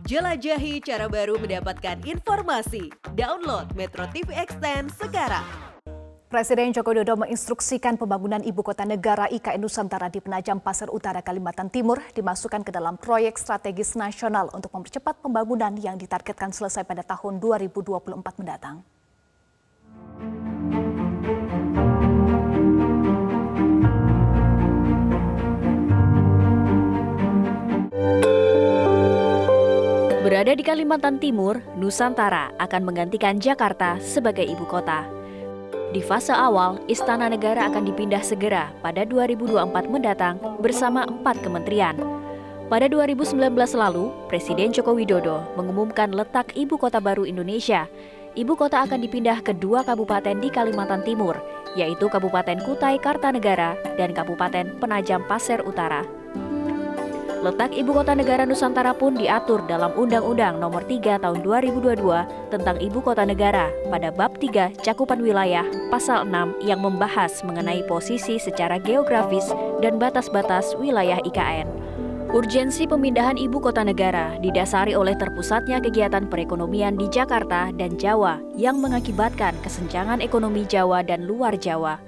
Jelajahi cara baru mendapatkan informasi. Download Metro TV Extend sekarang. Presiden Joko Widodo menginstruksikan pembangunan Ibu Kota Negara IKN Nusantara di Penajam Pasir Utara, Kalimantan Timur dimasukkan ke dalam proyek strategis nasional untuk mempercepat pembangunan yang ditargetkan selesai pada tahun 2024 mendatang. Berada di Kalimantan Timur, Nusantara akan menggantikan Jakarta sebagai ibu kota. Di fase awal, Istana Negara akan dipindah segera pada 2024 mendatang bersama 4 kementerian. Pada 2019 lalu, Presiden Joko Widodo mengumumkan letak ibu kota baru Indonesia. Ibu kota akan dipindah ke 2 kabupaten di Kalimantan Timur, yaitu Kabupaten Kutai Kartanegara dan Kabupaten Penajam Pasir Utara. Letak Ibu Kota Negara Nusantara pun diatur dalam Undang-Undang Nomor 3 Tahun 2022 tentang Ibu Kota Negara pada Bab 3 Cakupan Wilayah Pasal 6 yang membahas mengenai posisi secara geografis dan batas-batas wilayah IKN. Urgensi pemindahan Ibu Kota Negara didasari oleh terpusatnya kegiatan perekonomian di Jakarta dan Jawa yang mengakibatkan kesenjangan ekonomi Jawa dan luar Jawa.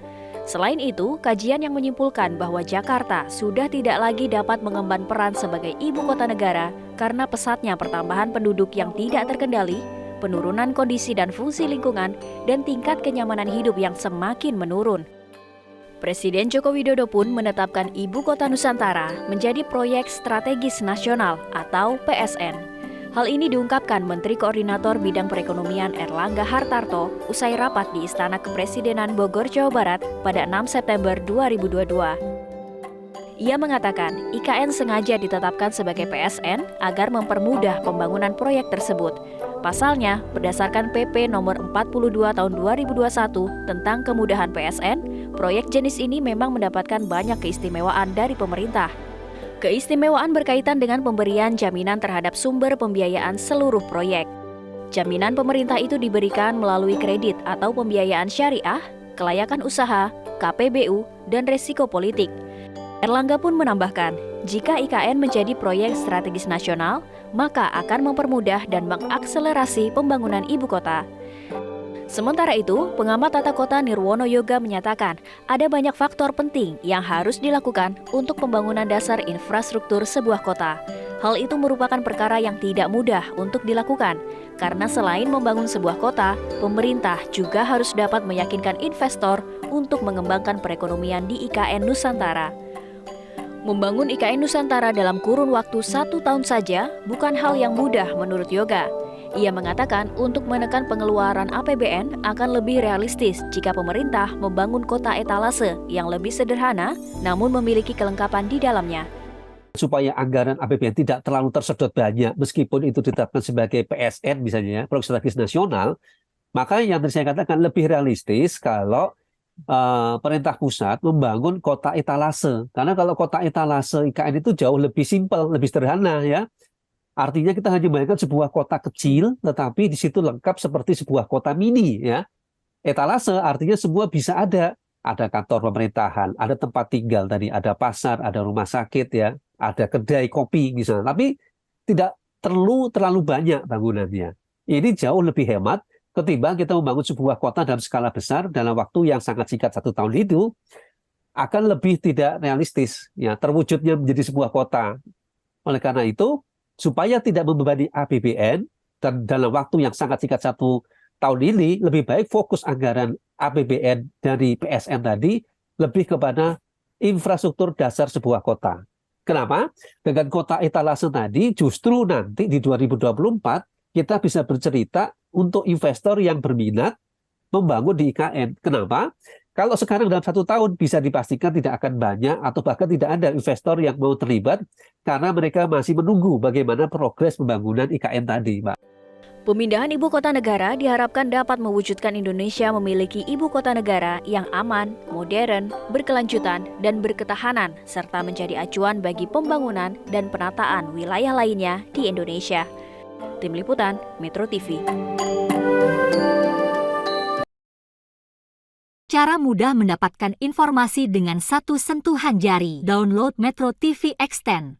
Selain itu, kajian yang menyimpulkan bahwa Jakarta sudah tidak lagi dapat mengemban peran sebagai ibu kota negara karena pesatnya pertambahan penduduk yang tidak terkendali, penurunan kondisi dan fungsi lingkungan, dan tingkat kenyamanan hidup yang semakin menurun. Presiden Joko Widodo pun menetapkan Ibu Kota Nusantara menjadi proyek strategis nasional atau PSN. Hal ini diungkapkan Menteri Koordinator Bidang Perekonomian Erlangga Hartarto usai rapat di Istana Kepresidenan Bogor, Jawa Barat pada 6 September 2022. Ia mengatakan IKN sengaja ditetapkan sebagai PSN agar mempermudah pembangunan proyek tersebut. Pasalnya, berdasarkan PP Nomor 42 Tahun 2021 tentang kemudahan PSN, proyek jenis ini memang mendapatkan banyak keistimewaan dari pemerintah. Keistimewaan berkaitan dengan pemberian jaminan terhadap sumber pembiayaan seluruh proyek. Jaminan pemerintah itu diberikan melalui kredit atau pembiayaan syariah, kelayakan usaha, KPBU, dan resiko politik. Erlangga pun menambahkan, jika IKN menjadi proyek strategis nasional, maka akan mempermudah dan mengakselerasi pembangunan ibu kota. Sementara itu, pengamat tata kota Nirwono Yoga menyatakan ada banyak faktor penting yang harus dilakukan untuk pembangunan dasar infrastruktur sebuah kota. Hal itu merupakan perkara yang tidak mudah untuk dilakukan, karena selain membangun sebuah kota, pemerintah juga harus dapat meyakinkan investor untuk mengembangkan perekonomian di IKN Nusantara. Membangun IKN Nusantara dalam kurun waktu 1 tahun saja bukan hal yang mudah menurut Yoga. Ia mengatakan untuk menekan pengeluaran APBN akan lebih realistis jika pemerintah membangun kota etalase yang lebih sederhana namun memiliki kelengkapan di dalamnya. Supaya anggaran APBN tidak terlalu tersedot banyak meskipun itu ditetapkan sebagai PSN misalnya, proyek strategis nasional, maka yang tadi saya katakan lebih realistis kalau pemerintah pusat membangun kota etalase. Karena kalau kota etalase IKN itu jauh lebih simpel, lebih sederhana ya. Artinya kita hanya membayangkan sebuah kota kecil, tetapi di situ lengkap seperti sebuah kota mini ya. Etalase artinya semua bisa ada. Ada kantor pemerintahan, ada tempat tinggal tadi, ada pasar, ada rumah sakit ya, ada kedai kopi misalnya. Tapi tidak perlu terlalu banyak bangunannya. Ini jauh lebih hemat ketimbang kita membangun sebuah kota dalam skala besar dalam waktu yang sangat singkat 1 tahun itu akan lebih tidak realistis ya, terwujudnya menjadi sebuah kota. Oleh karena itu, supaya tidak membebani APBN dan dalam waktu yang sangat singkat 1 tahun ini, lebih baik fokus anggaran APBN dari PSN tadi lebih kepada infrastruktur dasar sebuah kota. Kenapa? Dengan kota etalase tadi justru nanti di 2024 kita bisa bercerita untuk investor yang berminat membangun di IKN. Kenapa? Kalau sekarang dalam 1 tahun bisa dipastikan tidak akan banyak atau bahkan tidak ada investor yang mau terlibat karena mereka masih menunggu bagaimana progres pembangunan IKN tadi, Pak. Pemindahan ibu kota negara diharapkan dapat mewujudkan Indonesia memiliki ibu kota negara yang aman, modern, berkelanjutan, dan berketahanan, serta menjadi acuan bagi pembangunan dan penataan wilayah lainnya di Indonesia. Tim Liputan, Metro TV. Cara mudah mendapatkan informasi dengan satu sentuhan jari. Download Metro TV Extend.